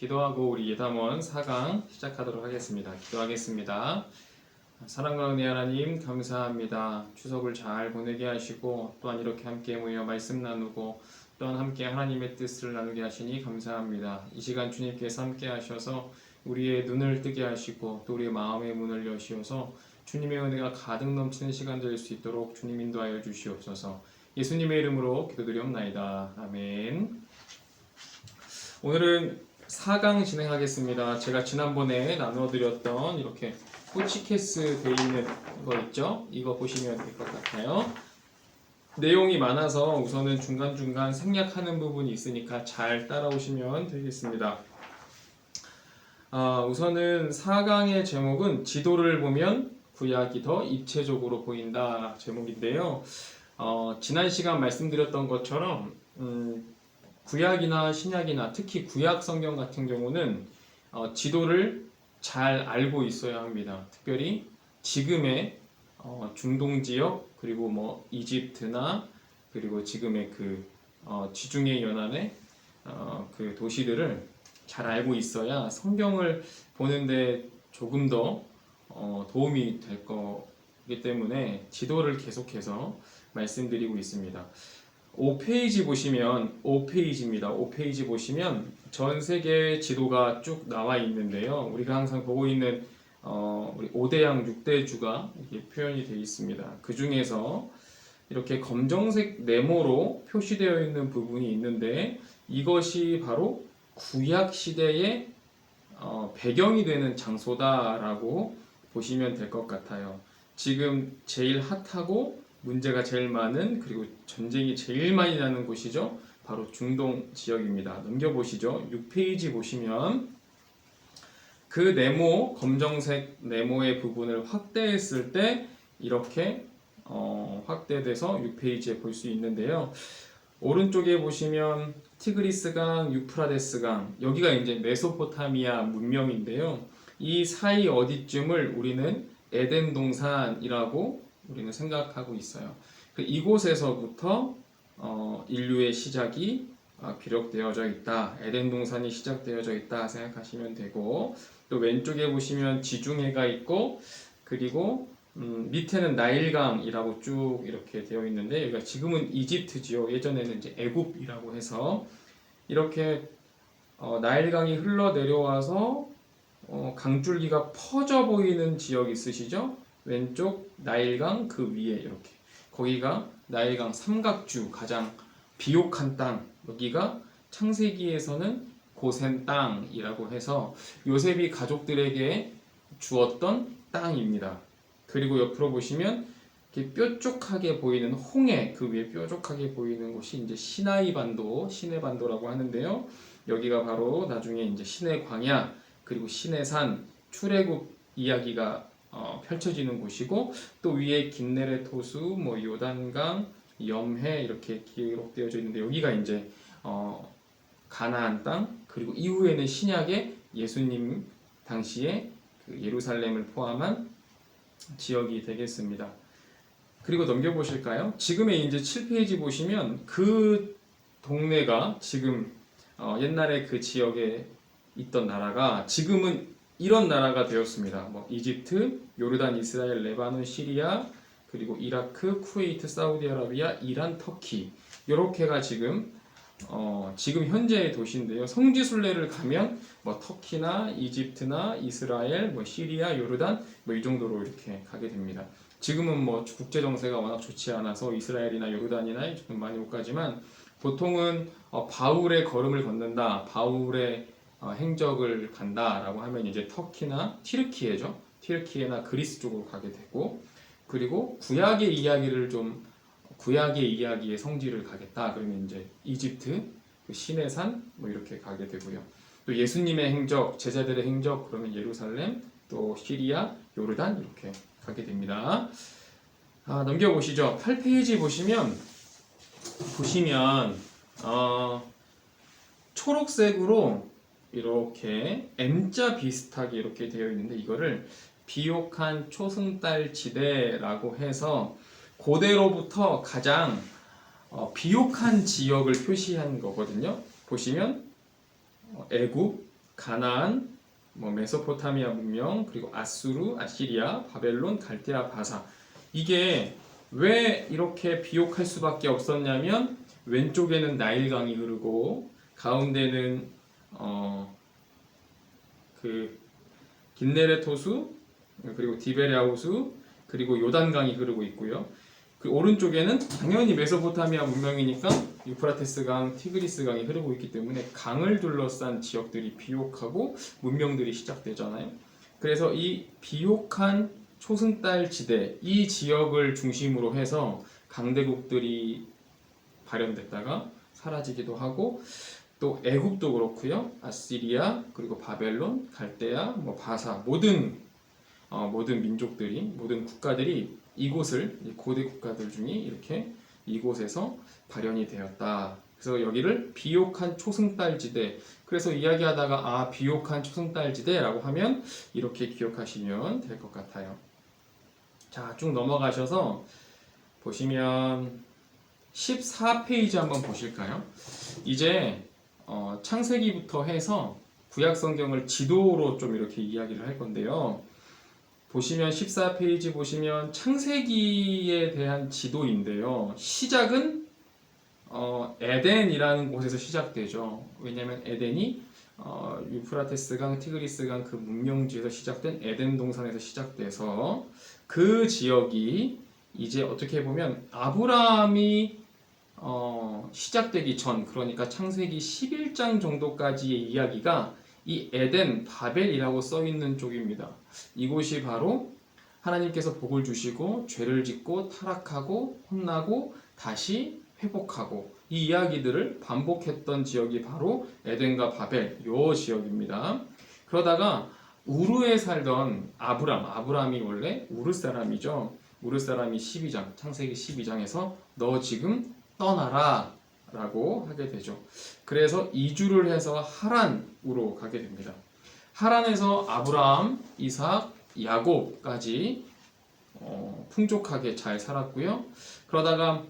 기도하고 우리 예담원 4강 시작하도록 하겠습니다. 기도하겠습니다. 사랑과 은혜 하나님 감사합니다. 추석을 잘 보내게 하시고 또한 이렇게 함께 모여 말씀 나누고 또한 함께 하나님의 뜻을 나누게 하시니 감사합니다. 이 시간 주님께서 함께 하셔서 우리의 눈을 뜨게 하시고 또 우리의 마음의 문을 여시어서 주님의 은혜가 가득 넘치는 시간 될 수 있도록 주님 인도하여 주시옵소서. 예수님의 이름으로 기도드리옵나이다. 아멘. 오늘은 4강 진행하겠습니다. 제가 지난번에 나눠드렸던 이렇게 호치케스 되어 있는 거 있죠? 이거 보시면 될 것 같아요. 내용이 많아서 우선은 중간중간 생략하는 부분이 있으니까 잘 따라오시면 되겠습니다. 우선은 4강의 제목은 지도를 보면 구약이 더 입체적으로 보인다 제목인데요. 지난 시간 말씀드렸던 것처럼 구약이나 신약이나 특히 구약 성경 같은 경우는 지도를 잘 알고 있어야 합니다. 특별히 지금의 중동 지역 그리고 뭐 이집트나 그리고 지금의 그 지중해 연안의 그 도시들을 잘 알고 있어야 성경을 보는데 조금 더 도움이 될 거기 때문에 지도를 계속해서 말씀드리고 있습니다. 5페이지 보시면 5페이지입니다. 5페이지 보시면 전 세계 지도가 쭉 나와 있는데요. 우리가 항상 보고 있는 우리 5대양 6대주가 이렇게 표현이 되어 있습니다. 그 중에서 이렇게 검정색 네모로 표시되어 있는 부분이 있는데 이것이 바로 구약 시대의 배경이 되는 장소다라고 보시면 될 것 같아요. 지금 제일 핫하고 문제가 제일 많은 그리고 전쟁이 제일 많이 나는 곳이죠. 바로 중동 지역입니다. 넘겨보시죠. 6페이지 보시면 그 네모, 검정색 네모의 부분을 확대했을 때 이렇게 확대돼서 6페이지에 볼 수 있는데요. 오른쪽에 보시면 티그리스강, 유프라데스강, 여기가 이제 메소포타미아 문명인데요. 이 사이 어디쯤을 우리는 에덴 동산이라고 우리는 생각하고 있어요. 이곳에서부터 인류의 시작이 기록되어져 있다. 에덴 동산이 시작되어져 있다 생각하시면 되고, 또 왼쪽에 보시면 지중해가 있고, 그리고 밑에는 나일강이라고 쭉 이렇게 되어 있는데, 여기가 지금은 이집트지요. 예전에는 이제 애굽이라고 해서 이렇게 나일강이 흘러 내려와서 강줄기가 퍼져 보이는 지역 있으시죠? 왼쪽 나일강 그 위에 이렇게 거기가 나일강 삼각주 가장 비옥한 땅, 여기가 창세기에서는 고센 땅이라고 해서 요셉이 가족들에게 주었던 땅입니다. 그리고 옆으로 보시면 이렇게 뾰족하게 보이는 홍해 그 위에 뾰족하게 보이는 곳이 이제 시나이 반도, 시내 반도라고 하는데요. 여기가 바로 나중에 이제 시내 광야 그리고 시내 산 출애굽 이야기가 펼쳐지는 곳이고, 또 위에 긴네렛 호수, 뭐 요단강, 염해 이렇게 기록되어져 있는데 여기가 이제 가나안 땅, 그리고 이후에는 신약의 예수님 당시에 그 예루살렘을 포함한 지역이 되겠습니다. 그리고 넘겨보실까요? 지금의 이제 7페이지 보시면 그 동네가 지금 옛날에 그 지역에 있던 나라가 지금은 이런 나라가 되었습니다. 뭐 이집트, 요르단, 이스라엘, 레바논, 시리아, 그리고 이라크, 쿠웨이트, 사우디아라비아, 이란, 터키 이렇게가 지금 현재의 도시인데요. 성지순례를 가면 뭐 터키나 이집트나 이스라엘, 뭐 시리아, 요르단 뭐 이 정도로 이렇게 가게 됩니다. 지금은 뭐 국제 정세가 워낙 좋지 않아서 이스라엘이나 요르단이나 좀 많이 못 가지만 보통은 바울의 걸음을 걷는다, 바울의 행적을 간다라고 하면 이제 터키나 튀르키예죠. 튀르키예나 그리스 쪽으로 가게 되고, 그리고 구약의 이야기의 성지를 가겠다 그러면 이제 이집트, 그 시내산 뭐 이렇게 가게 되고요. 또 예수님의 행적, 제자들의 행적 그러면 예루살렘, 또 시리아, 요르단 이렇게 가게 됩니다. 넘겨보시죠. 8페이지 보시면 초록색으로 이렇게 M자 비슷하게 이렇게 되어 있는데 이거를 비옥한 초승달 지대라고 해서 고대로부터 가장 비옥한 지역을 표시한 거거든요. 보시면 애굽, 가나안, 뭐 메소포타미아 문명, 그리고 아수르, 아시리아, 바벨론, 갈대아, 바사. 이게 왜 이렇게 비옥할 수밖에 없었냐면 왼쪽에는 나일강이 흐르고 가운데는 그 긴네렛 호수, 그리고 디베레아 호수, 그리고 요단강이 흐르고 있고요. 그 오른쪽에는 당연히 메소포타미아 문명이니까 유프라테스 강, 티그리스 강이 흐르고 있기 때문에 강을 둘러싼 지역들이 비옥하고 문명들이 시작되잖아요. 그래서 이 비옥한 초승달 지대, 이 지역을 중심으로 해서 강대국들이 발현됐다가 사라지기도 하고, 또 애굽도 그렇고요. 아시리아, 그리고 바벨론, 갈대아, 뭐 바사, 모든 민족들이, 모든 국가들이 이곳을, 고대 국가들 중에 이렇게 이곳에서 발현이 되었다. 그래서 여기를 비옥한 초승달지대. 그래서 이야기하다가 비옥한 초승달지대라고 하면 이렇게 기억하시면 될 것 같아요. 자, 쭉 넘어가셔서 보시면 14페이지 한번 보실까요? 이제 창세기부터 해서 구약 성경을 지도로 좀 이렇게 이야기를 할 건데요. 보시면 14페이지 보시면 창세기에 대한 지도인데요. 시작은 에덴이라는 곳에서 시작되죠. 왜냐하면 에덴이 유프라테스 강, 티그리스 강 그 문명지에서 시작된 에덴 동산에서 시작돼서 그 지역이 이제 어떻게 보면 아브라함이 시작되기 전, 그러니까 창세기 11장 정도까지의 이야기가 이 에덴, 바벨이라고 써 있는 쪽입니다. 이곳이 바로 하나님께서 복을 주시고 죄를 짓고 타락하고 혼나고 다시 회복하고 이 이야기들을 반복했던 지역이 바로 에덴과 바벨, 요 지역입니다. 그러다가 우르에 살던 아브람이 원래 우르 사람이죠. 우르 사람이 12장, 창세기 12장에서 너 지금 떠나라 라고 하게 되죠. 그래서 이주를 해서 하란으로 가게 됩니다. 하란에서 아브라함, 이삭, 야곱까지 풍족하게 잘 살았고요. 그러다가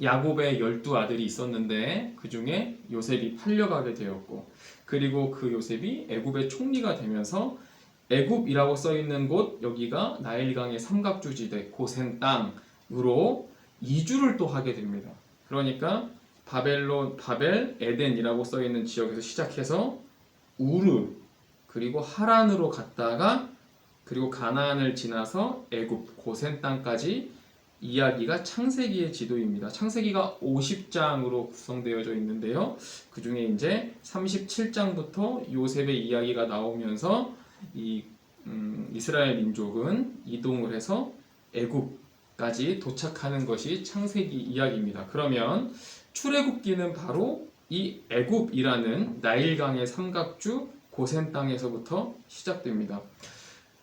야곱의 12아들이 있었는데 그 중에 요셉이 팔려가게 되었고, 그리고 그 요셉이 애굽의 총리가 되면서 애굽이라고 써있는 곳, 여기가 나일강의 삼각주지대 고센 땅으로 이주를 또 하게 됩니다. 그러니까 바벨, 에덴이라고 써있는 지역에서 시작해서 우르, 그리고 하란으로 갔다가 그리고 가나안을 지나서 애굽 고센 땅까지 이야기가 창세기의 지도입니다. 창세기가 50장으로 구성되어져 있는데요. 그 중에 이제 37장부터 요셉의 이야기가 나오면서 이스라엘 민족은 이동을 해서 애굽까지 도착하는 것이 창세기 이야기입니다. 그러면 출애굽기는 바로 이 애굽이라는 나일강의 삼각주 고센 땅에서부터 시작됩니다.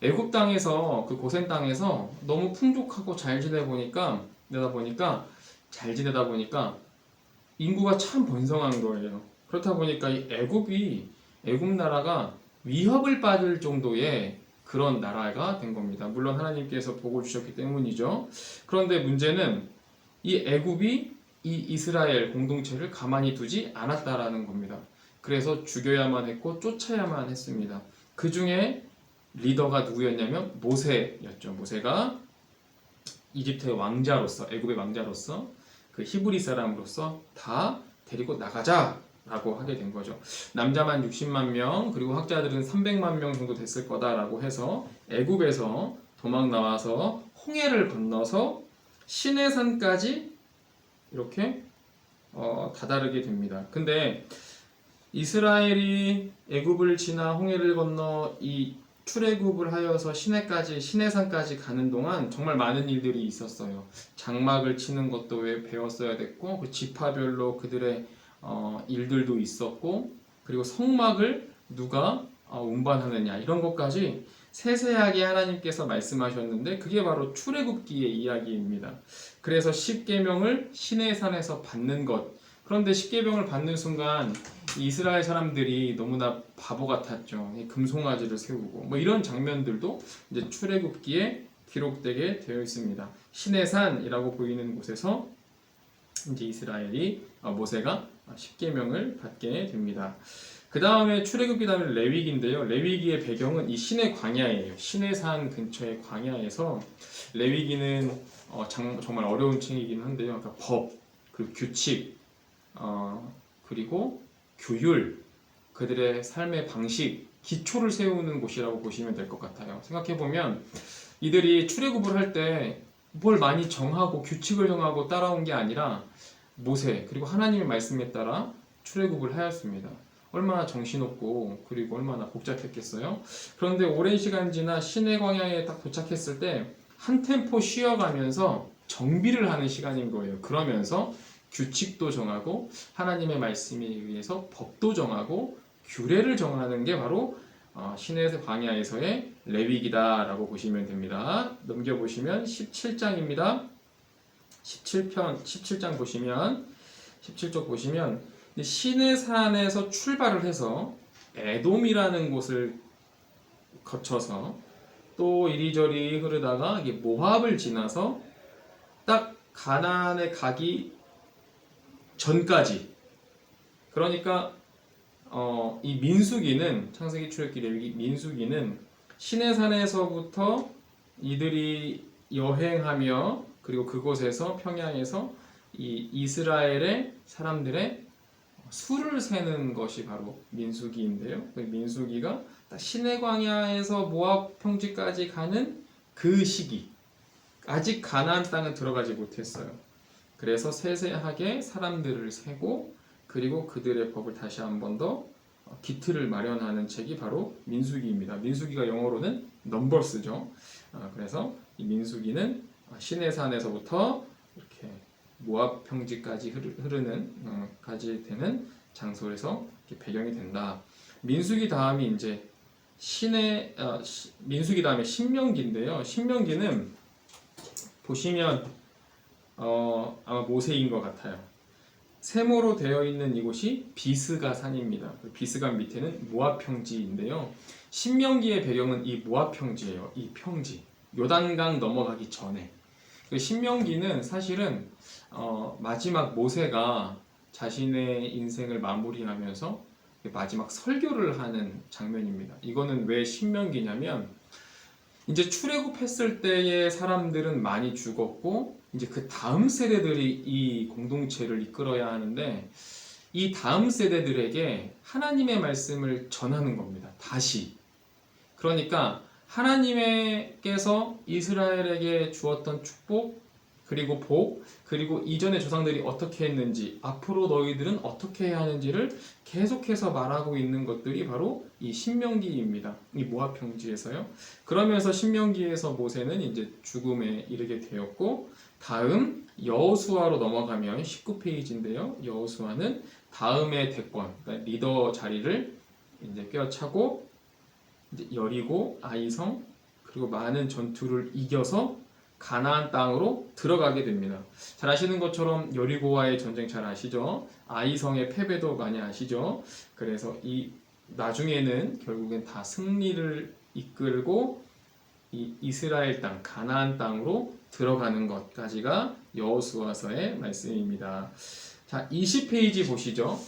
애굽 땅에서, 그 고센 땅에서 너무 풍족하고 잘 지내다 보니까 인구가 참 번성한 거예요. 그렇다 보니까 이 애굽 나라가 위협을 받을 정도의 그런 나라가 된 겁니다. 물론 하나님께서 복을 주셨기 때문이죠. 그런데 문제는 이 애굽이 이 이스라엘 공동체를 가만히 두지 않았다라는 겁니다. 그래서 죽여야만 했고 쫓아야만 했습니다. 그 중에 리더가 누구였냐면 모세였죠. 모세가 이집트의 왕자로서, 애굽의 왕자로서, 그 히브리 사람으로서 다 데리고 나가자라고 하게 된 거죠. 남자만 60만 명, 그리고 학자들은 300만 명 정도 됐을 거다라고 해서 애굽에서 도망 나와서 홍해를 건너서 시내산까지 이렇게 다다르게 됩니다. 근데 이스라엘이 애굽을 지나 홍해를 건너 이 출애굽을 하여서 시내산까지 가는 동안 정말 많은 일들이 있었어요. 장막을 치는 것도 왜 배웠어야 됐고, 그 지파별로 그들의 일들도 있었고, 그리고 성막을 누가 운반하느냐, 이런 것까지 세세하게 하나님께서 말씀하셨는데 그게 바로 출애굽기의 이야기입니다. 그래서 십계명을 시내산에서 받는 것. 그런데 십계명을 받는 순간 이스라엘 사람들이 너무나 바보 같았죠. 금송아지를 세우고 뭐 이런 장면들도 이제 출애굽기에 기록되게 되어 있습니다. 시내산이라고 보이는 곳에서 이제 모세가 십계명을 받게 됩니다. 그 다음에 출애굽기 다음에 레위기인데요. 레위기의 배경은 이 시내 광야예요. 시내산 근처의 광야에서 레위기는 정말 어려운 책이긴 한데요. 그러니까 법, 그리고 규칙, 그리고 규율, 그들의 삶의 방식, 기초를 세우는 곳이라고 보시면 될 것 같아요. 생각해보면 이들이 출애굽을 할 때 뭘 많이 정하고 규칙을 정하고 따라온 게 아니라 모세 그리고 하나님의 말씀에 따라 출애굽을 하였습니다. 얼마나 정신없고 그리고 얼마나 복잡했겠어요. 그런데 오랜 시간 지나 시내 광야에 딱 도착했을 때 한 템포 쉬어가면서 정비를 하는 시간인 거예요. 그러면서 규칙도 정하고 하나님의 말씀에 의해서 법도 정하고 규례를 정하는 게 바로 시내 광야에서의 레위기다라고 보시면 됩니다. 넘겨보시면 17장입니다. 17장 보시면 17쪽 보시면 시내산에서 출발을 해서 에돔이라는 곳을 거쳐서 또 이리저리 흐르다가 모압을 지나서 딱 가나안에 가기 전까지, 그러니까 이 민수기는 창세기 출애굽기 레위기 민수기는 시내산에서부터 이들이 여행하며 그리고 그곳에서 평양에서 이 이스라엘의 사람들의 수를 세는 것이 바로 민수기인데요. 민수기가 시내 광야에서 모압 평지까지 가는 그 시기, 아직 가나안 땅은 들어가지 못했어요. 그래서 세세하게 사람들을 세고 그리고 그들의 법을 다시 한 번 더 기틀을 마련하는 책이 바로 민수기입니다. 민수기가 영어로는 넘버스죠. 그래서 이 민수기는 시내산에서부터 이렇게 모압 평지까지 흐르는 까지 되는 장소에서 배경이 된다. 민수기 다음이 이제 민수기 다음에 신명기인데요. 신명기는 보시면 아마 모세인 것 같아요. 세모로 되어 있는 이곳이 비스가 산입니다. 비스가 밑에는 모압 평지인데요. 신명기의 배경은 이 모압 평지예요. 이 평지. 요단강 넘어가기 전에. 신명기는 사실은 마지막 모세가 자신의 인생을 마무리하면서 마지막 설교를 하는 장면입니다. 이거는 왜 신명기냐면 이제 출애굽했을 때의 사람들은 많이 죽었고 이제 그 다음 세대들이 이 공동체를 이끌어야 하는데 이 다음 세대들에게 하나님의 말씀을 전하는 겁니다. 다시. 그러니까 하나님께서 이스라엘에게 주었던 축복 그리고 복 그리고 이전의 조상들이 어떻게 했는지 앞으로 너희들은 어떻게 해야 하는지를 계속해서 말하고 있는 것들이 바로 이 신명기입니다. 이 모압 평지에서요. 그러면서 신명기에서 모세는 이제 죽음에 이르게 되었고 다음 여호수아로 넘어가면 19페이지인데요. 여호수아는 다음의 대권, 그러니까 리더 자리를 이제 꿰차고 이제 여리고, 아이성 그리고 많은 전투를 이겨서 가나안 땅으로 들어가게 됩니다. 잘 아시는 것처럼 여리고와의 전쟁 잘 아시죠? 아이성의 패배도 많이 아시죠? 그래서 이 나중에는 결국엔 다 승리를 이끌고 이 이스라엘 땅, 가나안 땅으로 들어가는 것까지가 여호수아서의 말씀입니다. 자, 20페이지 보시죠.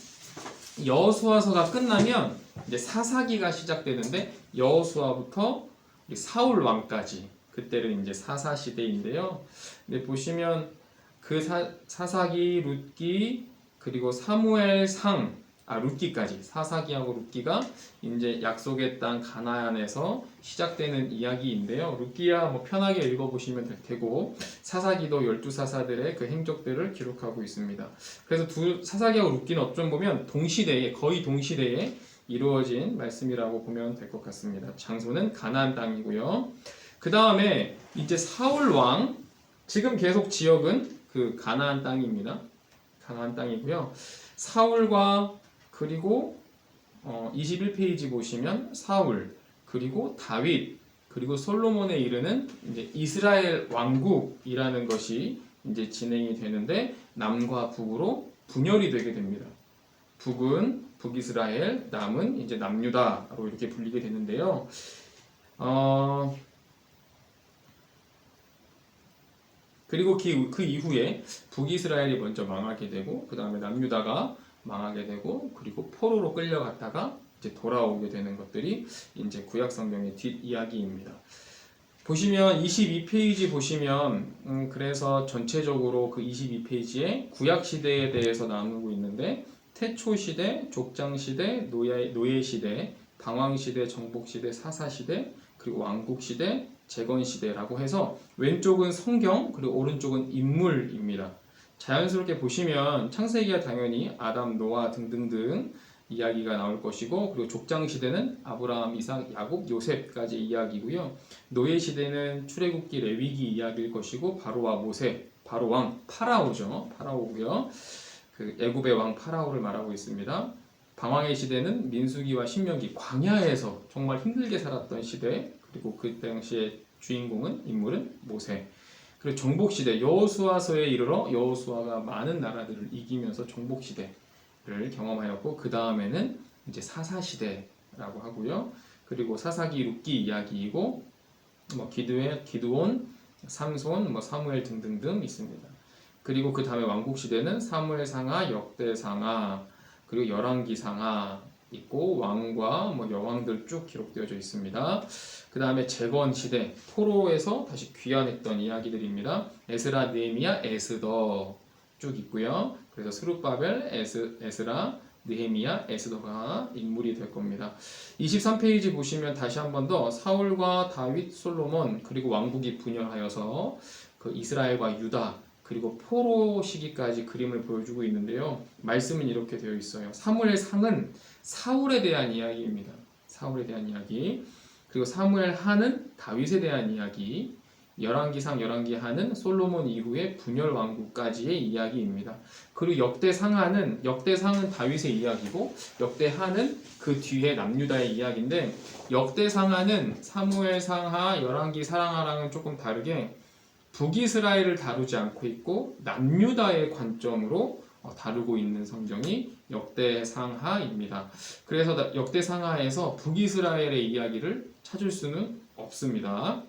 여호수아서가 끝나면 이제 사사기가 시작되는데 여호수아부터 사울 왕까지 그때는 이제 사사 시대인데요. 근데 보시면 그 사사기, 룻기 그리고 사무엘상 룻기까지 사사기하고 룻기가 이제 약속의 땅 가나안에서 시작되는 이야기인데요. 룻기야 뭐 편하게 읽어보시면 될 테고 사사기도 12사사들의 그 행적들을 기록하고 있습니다. 그래서 사사기하고 룻기는 어쩜 보면 동시대에 거의 동시대에 이루어진 말씀이라고 보면 될 것 같습니다. 장소는 가나안 땅이고요. 그 다음에 이제 사울 왕 지금 계속 지역은 그 가나안 땅입니다. 가나안 땅이고요. 사울과 그리고 21페이지 보시면 사울 그리고 다윗 그리고 솔로몬에 이르는 이제 이스라엘 왕국이라는 것이 이제 진행이 되는데 남과 북으로 분열이 되게 됩니다. 북은 북이스라엘, 남은 이제 남유다로 이렇게 불리게 되는데요. 그리고 그 이후에 북이스라엘이 먼저 망하게 되고 그 다음에 남유다가 망하게 되고 그리고 포로로 끌려갔다가 이제 돌아오게 되는 것들이 이제 구약 성경의 뒷 이야기입니다. 보시면 22페이지 보시면 그래서 전체적으로 그 22페이지에 구약 시대에 대해서 나누고 있는데 태초 시대, 족장 시대, 노예 시대, 방황 시대, 정복 시대, 사사 시대, 그리고 왕국 시대, 재건 시대라고 해서 왼쪽은 성경 그리고 오른쪽은 인물입니다. 자연스럽게 보시면 창세기가 당연히 아담, 노아 등등등 이야기가 나올 것이고 그리고 족장 시대는 아브라함, 이삭, 야곱, 요셉까지 이야기고요. 노예 시대는 출애굽기, 레위기 이야기일 것이고 바로와 모세, 바로 왕 파라오죠. 파라오고요. 그 애굽의 왕 파라오를 말하고 있습니다. 방황의 시대는 민수기와 신명기, 광야에서 정말 힘들게 살았던 시대. 그리고 그 당시의 주인공은 인물은 모세. 그리고 정복 시대, 여호수아서에 이르러 여호수아가 많은 나라들을 이기면서 정복 시대를 경험하였고 그 다음에는 이제 사사 시대라고 하고요. 그리고 사사기, 룻기 이야기이고 뭐 기드온, 삼손, 뭐 사무엘 등등등 있습니다. 그리고 그 다음에 왕국 시대는 사무엘 상하, 역대 상하, 그리고 열왕기 상하 있고 왕과 뭐 여왕들 쭉 기록되어져 있습니다. 그 다음에 재건 시대, 포로에서 다시 귀환했던 이야기들입니다. 에스라, 느헤미야, 에스더 쭉 있고요. 그래서 스룹바벨, 에스라, 느헤미야, 에스더가 인물이 될 겁니다. 23페이지 보시면 다시 한 번 더 사울과 다윗, 솔로몬 그리고 왕국이 분열하여서 그 이스라엘과 유다 그리고 포로 시기까지 그림을 보여주고 있는데요. 말씀은 이렇게 되어 있어요. 사무엘상은 사울에 대한 이야기입니다. 사울에 대한 이야기. 그리고 사무엘하는 다윗에 대한 이야기. 열왕기상, 열왕기하는 솔로몬 이후의 분열 왕국까지의 이야기입니다. 그리고 역대상은 다윗의 이야기고 역대하는 그 뒤에 남유다의 이야기인데 역대상하는 사무엘상하, 열왕기상하랑은 조금 다르게 북이스라엘을 다루지 않고 있고 남유다의 관점으로 다루고 있는 성경이 역대상하입니다. 그래서 역대상하에서 북이스라엘의 이야기를 찾을 수는 없습니다.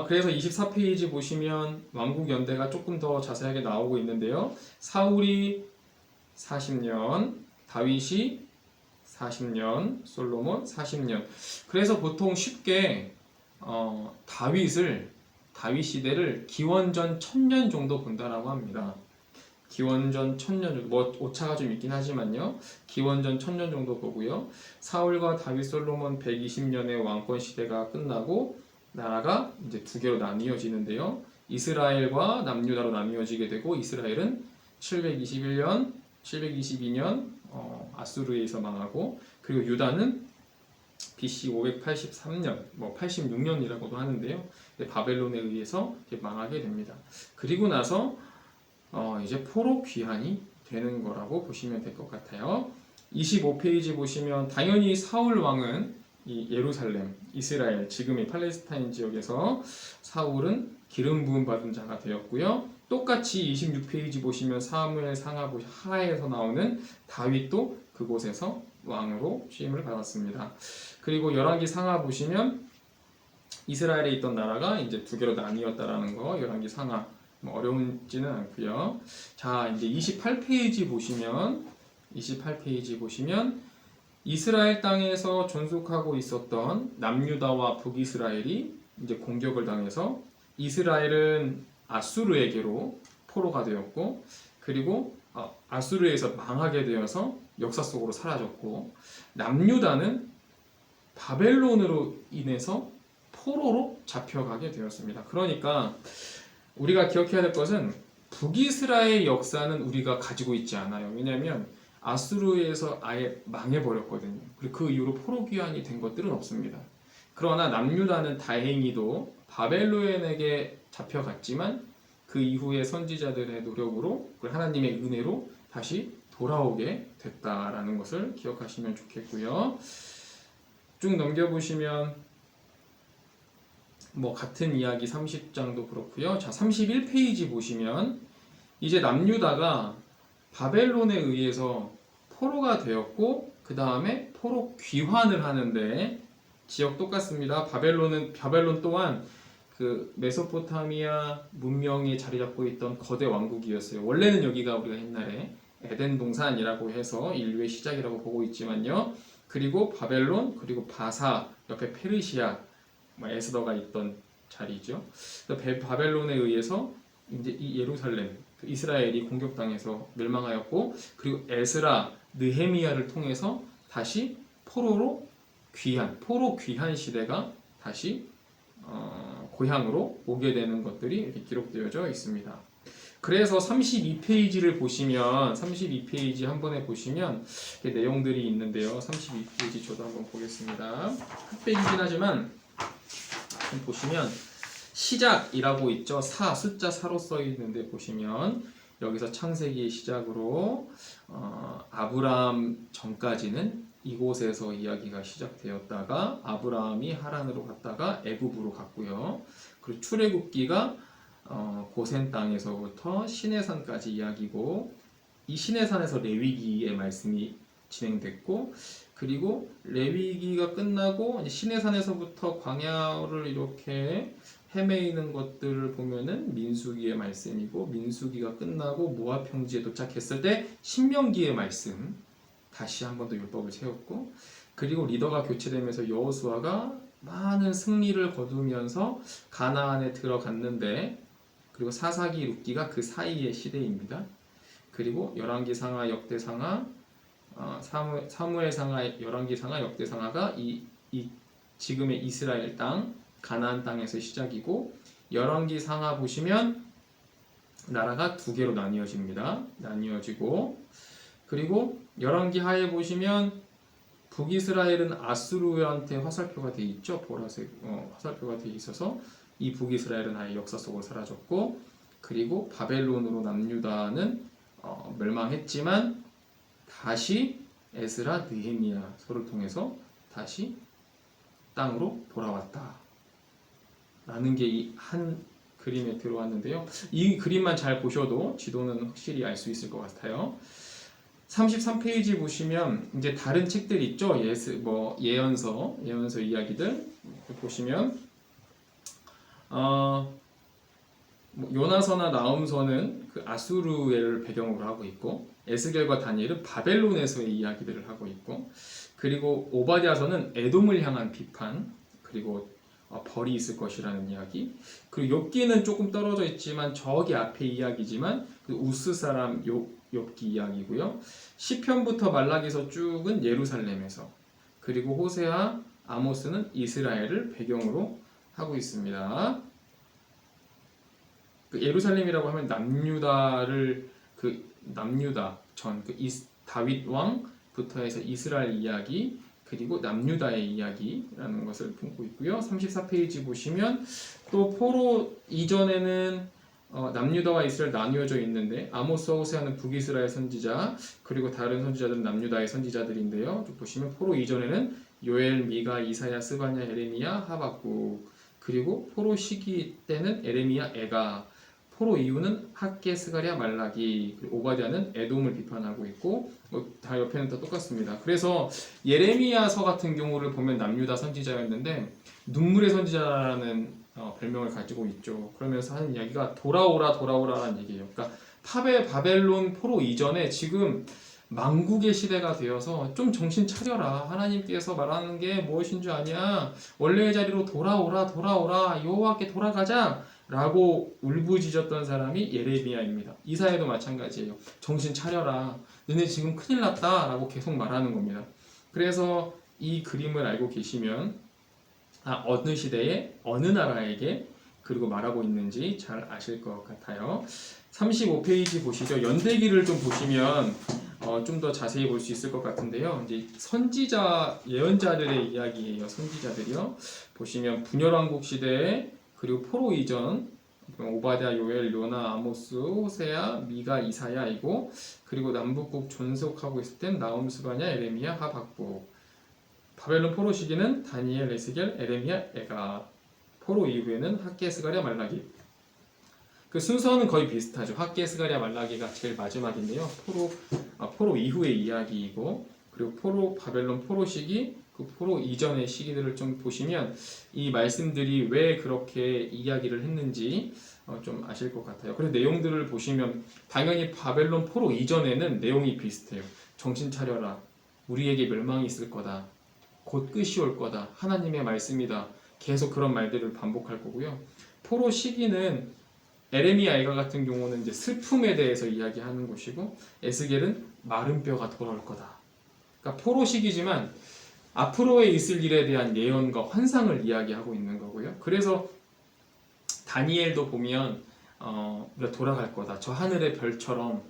그래서 24페이지 보시면 왕국 연대가 조금 더 자세하게 나오고 있는데요. 사울이 40년, 다윗이 40년, 솔로몬 40년. 그래서 보통 쉽게 다윗 시대를 기원전 1000년 정도 본다라고 합니다. 기원전 1000년 정도, 뭐 오차가 좀 있긴 하지만요. 기원전 1000년 정도 보고요. 사울과 다윗, 솔로몬 120년의 왕권 시대가 끝나고 나라가 이제 두 개로 나뉘어지는데요. 이스라엘과 남유다로 나뉘어지게 되고 이스라엘은 722년 아수르에서 망하고 그리고 유다는 BC 583년, 뭐 86년이라고도 하는데요. 바벨론에 의해서 망하게 됩니다. 그리고 나서 이제 포로 귀환이 되는 거라고 보시면 될 것 같아요. 25페이지 보시면 당연히 사울 왕은 이 예루살렘, 이스라엘, 지금의 팔레스타인 지역에서 사울은 기름 부음 받은 자가 되었고요. 똑같이 26페이지 보시면 사무엘 상하에서 나오는 다윗도 그곳에서 왕으로 취임을 받았습니다. 그리고 열왕기 상하 보시면 이스라엘에 있던 나라가 이제 두 개로 나뉘었다라는 거 열왕기 상하 뭐 어려운지는 않고요. 자, 이제 28페이지 보시면 이스라엘 땅에서 존속하고 있었던 남유다와 북이스라엘이 이제 공격을 당해서 이스라엘은 아수르에게로 포로가 되었고 그리고 아수르에서 망하게 되어서 역사 속으로 사라졌고 남유다는 바벨론으로 인해서 포로로 잡혀가게 되었습니다. 그러니까 우리가 기억해야 될 것은 북이스라엘 역사는 우리가 가지고 있지 않아요. 왜냐하면 아수르에서 아예 망해버렸거든요. 그리고 그 이후로 포로 귀환이 된 것들은 없습니다. 그러나 남유다는 다행히도 바벨론에게 잡혀갔지만 그 이후에 선지자들의 노력으로 하나님의 은혜로 다시 돌아오게 됐다라는 것을 기억하시면 좋겠고요. 쭉 넘겨보시면 뭐 같은 이야기 30장도 그렇고요. 자, 31페이지 보시면 이제 남유다가 바벨론에 의해서 포로가 되었고 그 다음에 포로 귀환을 하는데 지역 똑같습니다. 바벨론 또한 그 메소포타미아 문명에 자리 잡고 있던 거대 왕국이었어요. 원래는 여기가 우리가 옛날에 에덴 동산이라고 해서 인류의 시작이라고 보고 있지만요. 그리고 바벨론, 그리고 바사, 옆에 페르시아, 에스더가 있던 자리죠. 바벨론에 의해서 이제 이 예루살렘, 이스라엘이 공격당해서 멸망하였고, 그리고 에스라, 느헤미야를 통해서 다시 포로 귀한 시대가 다시 고향으로 오게 되는 것들이 이렇게 기록되어져 있습니다. 그래서 32페이지를 보시면 32페이지 한 번에 보시면 내용들이 있는데요. 32페이지 저도 한번 보겠습니다. 흑백이긴 하지만 보시면 시작이라고 있죠. 숫자 4로 써 있는데 보시면 여기서 창세기의 시작으로 아브라함 전까지는 이곳에서 이야기가 시작되었다가 아브라함이 하란으로 갔다가 애굽으로 갔고요. 그리고 출애굽기가 고센 땅에서부터 시내산까지 이야기고, 이 시내산에서 레위기의 말씀이 진행됐고, 그리고 레위기가 끝나고 이제 시내산에서부터 광야를 이렇게 헤매이는 것들을 보면은 민수기의 말씀이고, 민수기가 끝나고 모압 평지에 도착했을 때 신명기의 말씀, 다시 한 번 더 율법을 세웠고, 그리고 리더가 교체되면서 여호수아가 많은 승리를 거두면서 가나안에 들어갔는데, 그리고 사사기 룻기가 그 사이의 시대입니다. 그리고 열왕기상하 역대상하, 사무엘상하, 열왕기상하, 역대상하가 이 지금의 이스라엘 땅 가나안 땅에서 시작이고, 열왕기상하 보시면 나라가 두 개로 나뉘어지고, 그리고 열왕기하에 보시면 북이스라엘은 아수르한테 화살표가 돼 있죠. 보라색 화살표가 돼 있어서 이 북이스라엘은 아예 역사 속으로 사라졌고, 그리고 바벨론으로 남유다는 멸망했지만 다시 에스라, 느헤미야서를 통해서 다시 땅으로 돌아왔다 라는 게 이 한 그림에 들어왔는데요. 이 그림만 잘 보셔도 지도는 확실히 알 수 있을 것 같아요. 33페이지 보시면 이제 다른 책들 있죠. 예언서 이야기들 보시면 요나서나 나훔서는 그 아수르를 배경으로 하고 있고, 에스겔과 다니엘은 바벨론에서의 이야기들을 하고 있고, 그리고 오바댜서는 에돔을 향한 비판, 그리고 벌이 있을 것이라는 이야기, 그리고 욥기는 조금 떨어져 있지만 저기 앞에 이야기지만 그 우스 사람 욥기 이야기고요. 시편부터 말라기서 쭉은 예루살렘에서, 그리고 호세아, 아모스는 이스라엘을 배경으로 하고 있습니다. 그 예루살렘이라고 하면 남유다 전 다윗 왕부터 해서 이스라엘 이야기, 그리고 남유다의 이야기라는 것을 품고 있고요. 34페이지 보시면 또 포로 이전에는 남유다와 이스라엘 나뉘어져 있는데, 아모스와 호세아는 북이스라엘 선지자, 그리고 다른 선지자들은 남유다의 선지자들인데요. 보시면 포로 이전에는 요엘, 미가, 이사야, 스바냐, 에레미야, 하박국, 그리고 포로 시기 때는 에레미야, 에가, 포로 이후는 학개, 스가랴, 말라기, 그리고 오바댜는 에돔을 비판하고 있고, 다 옆에는 다 똑같습니다. 그래서 예레미야서 같은 경우를 보면 남유다 선지자였는데 눈물의 선지자라는 별명을 가지고 있죠. 그러면서 하는 이야기가 돌아오라라는 얘기예요. 그러니까 바벨론 포로 이전에 지금 망국의 시대가 되어서 좀 정신 차려라. 하나님께서 말하는 게 무엇인 줄 아냐? 원래의 자리로 돌아오라. 여호와께 돌아가자. 라고 울부짖었던 사람이 예레미야입니다. 이사야도 마찬가지예요. 정신 차려라. 너네 지금 큰일 났다. 라고 계속 말하는 겁니다. 그래서 이 그림을 알고 계시면 어느 시대에 어느 나라에게 그리고 말하고 있는지 잘 아실 것 같아요. 35페이지 보시죠. 연대기를 좀 보시면 좀 더 자세히 볼 수 있을 것 같은데요. 이제 예언자들의 이야기예요. 선지자들이요. 보시면 분열왕국 시대에, 그리고 포로 이전, 오바댜, 요엘, 요나, 아모스, 호세아, 미가, 이사야이고, 그리고 남북국 존속하고 있을 땐 나훔, 스바냐, 에레미야, 하박국. 바벨론 포로 시기는 다니엘, 에스겔, 에레미야, 에가. 포로 이후에는 학개, 스가랴, 말라기. 그 순서는 거의 비슷하죠. 학개, 스가랴, 말라기가 제일 마지막인데요. 포로 이후의 이야기이고, 그리고 바벨론 포로 시기, 그 포로 이전의 시기들을 좀 보시면 이 말씀들이 왜 그렇게 이야기를 했는지 좀 아실 것 같아요. 그래서 내용들을 보시면 당연히 바벨론 포로 이전에는 내용이 비슷해요. 정신 차려라. 우리에게 멸망이 있을 거다. 곧 끝이 올 거다. 하나님의 말씀이다. 계속 그런 말들을 반복할 거고요. 포로 시기는 에레미야가 같은 경우는 이제 슬픔에 대해서 이야기하는 것이고, 에스겔은 마른 뼈가 돌아올 거다. 그러니까 포로 시기지만 앞으로에 있을 일에 대한 예언과 환상을 이야기하고 있는 거고요. 그래서 다니엘도 보면 우리가 돌아갈 거다. 저 하늘의 별처럼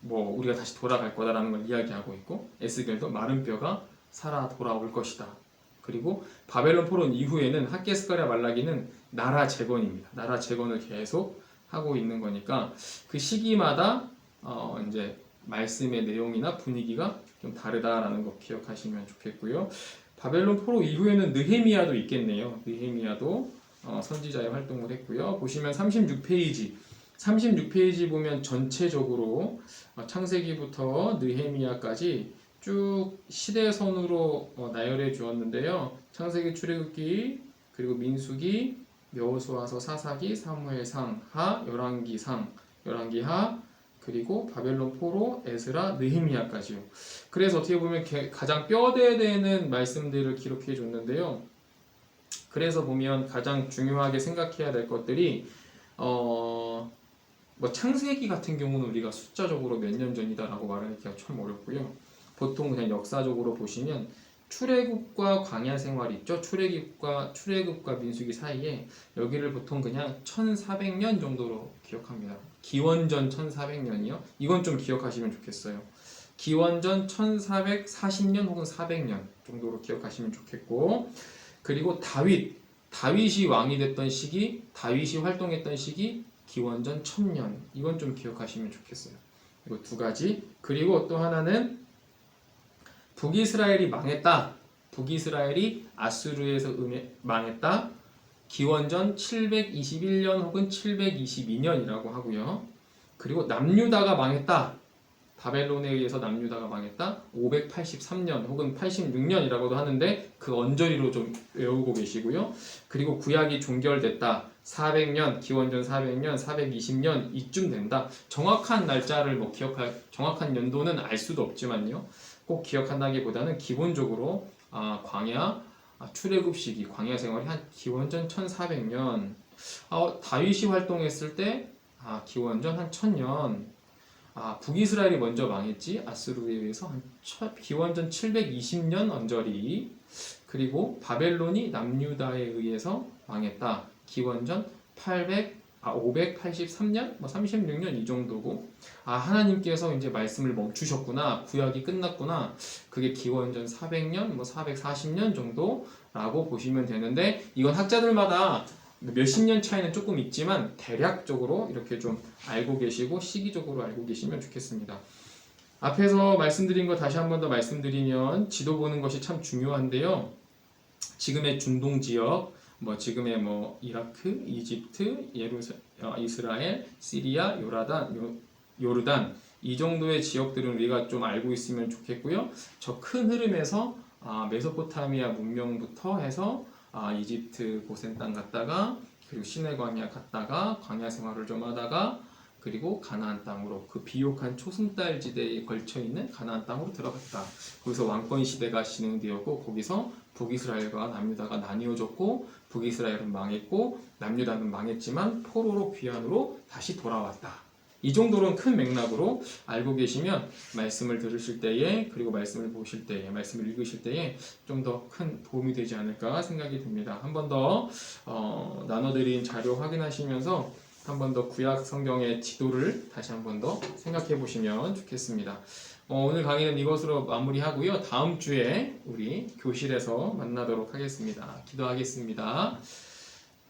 우리가 다시 돌아갈 거다라는 걸 이야기하고 있고, 에스겔도 마른 뼈가 살아 돌아올 것이다. 그리고 바벨론 포로 이후에는 학개스가랴 말라기는 나라 재건입니다. 나라 재건을 계속 하고 있는 거니까 그 시기마다 이제 말씀의 내용이나 분위기가 좀 다르다라는 거 기억하시면 좋겠고요. 바벨론 포로 이후에는 느헤미야도 있겠네요. 느헤미야도 선지자의 활동을 했고요. 보시면 36페이지 보면 전체적으로 창세기부터 느헤미야까지 쭉 시대선으로 나열해 주었는데요. 창세기, 출애굽기, 그리고 민수기, 여호수아서, 사사기, 사무엘상, 하, 열왕기상, 열왕기하, 그리고 바벨론 포로, 에스라, 느헤미야까지요. 그래서 어떻게 보면 가장 뼈대되는 말씀들을 기록해 줬는데요. 그래서 보면 가장 중요하게 생각해야 될 것들이 창세기 같은 경우는 우리가 숫자적으로 몇 년 전이다라고 말하기가 참 어렵고요. 보통 그냥 역사적으로 보시면 출애굽과 광야 생활 있죠. 출애굽과 민수기 사이에 여기를 보통 그냥 1400년 정도로 기억합니다. 기원전 1400년이요. 이건 좀 기억하시면 좋겠어요. 기원전 1440년 혹은 400년 정도로 기억하시면 좋겠고, 그리고 다윗이 왕이 됐던 시기, 다윗이 활동했던 시기 기원전 1000년. 이건 좀 기억하시면 좋겠어요. 이거 두 가지. 그리고 또 하나는 북이스라엘이 망했다. 북이스라엘이 아수르에서 망했다. 기원전 721년 혹은 722년이라고 하고요. 그리고 남유다가 망했다. 바벨론에 의해서 남유다가 망했다. 583년 혹은 86년이라고도 하는데 그 언저리로 좀 외우고 계시고요. 그리고 구약이 종결됐다. 400년, 기원전 400년, 420년 이쯤 된다. 정확한 날짜를 정확한 연도는 알 수도 없지만요. 꼭 기억한다기보다는 기본적으로 출애굽 시기, 광야 생활이 한 기원전 1400년. 다윗이 활동했을 때 기원전 한 1000년. 북이스라엘이 먼저 망했지. 아수르에 의해서 기원전 720년 언저리. 그리고 바벨론이 남유다에 의해서 망했다. 기원전 583년, 36년 이 정도고, 하나님께서 이제 말씀을 멈추셨구나, 구약이 끝났구나, 그게 기원전 400년, 440년 정도라고 보시면 되는데, 이건 학자들마다 몇십 년 차이는 조금 있지만 대략적으로 이렇게 좀 알고 계시고 시기적으로 알고 계시면 좋겠습니다. 앞에서 말씀드린 거 다시 한 번 더 말씀드리면 지도 보는 것이 참 중요한데요. 지금의 중동 지역, 지금의 이라크, 이집트, 이스라엘, 시리아, 요르단 이 정도의 지역들은 우리가 좀 알고 있으면 좋겠고요. 저 큰 흐름에서 메소포타미아 문명부터 해서 이집트 고센 땅 갔다가, 그리고 시내 광야 갔다가 광야 생활을 좀 하다가, 그리고 가나안 땅으로, 그 비옥한 초승달 지대에 걸쳐 있는 가나안 땅으로 들어갔다. 거기서 왕권 시대가 진행되었고, 거기서 북이스라엘과 남유다가 나뉘어졌고, 북이스라엘은 망했고 남유다는 망했지만 포로로 귀환으로 다시 돌아왔다. 이 정도로는 큰 맥락으로 알고 계시면 말씀을 들으실 때에, 그리고 말씀을 보실 때에, 말씀을 읽으실 때에 좀 더 큰 도움이 되지 않을까 생각이 듭니다. 한 번 더 나눠드린 자료 확인하시면서 한 번 더 구약 성경의 지도를 다시 한 번 더 생각해 보시면 좋겠습니다. 오늘 강의는 이것으로 마무리하고요. 다음 주에 우리 교실에서 만나도록 하겠습니다. 기도하겠습니다.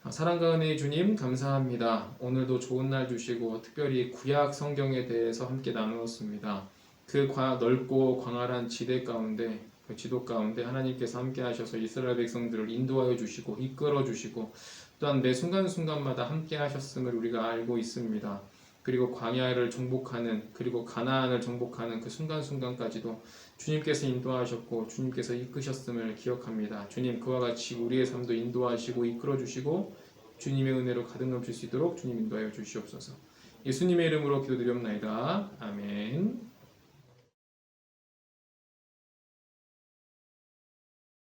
사랑과 은혜의 주님 감사합니다. 오늘도 좋은 날 주시고 특별히 구약 성경에 대해서 함께 나누었습니다. 그 넓고 광활한 지대 가운데, 그 지도 가운데 하나님께서 함께 하셔서 이스라엘 백성들을 인도하여 주시고 이끌어 주시고 또한 매 순간순간마다 함께 하셨음을 우리가 알고 있습니다. 그리고 광야를 정복하는 그리고 가나안을 정복하는 그 순간순간까지도 주님께서 인도하셨고 주님께서 이끄셨음을 기억합니다. 주님 그와 같이 우리의 삶도 인도하시고 이끌어 주시고 주님의 은혜로 가득 넘칠 수 있도록 주님 인도하여 주시옵소서. 예수님의 이름으로 기도드리옵나이다. 아멘.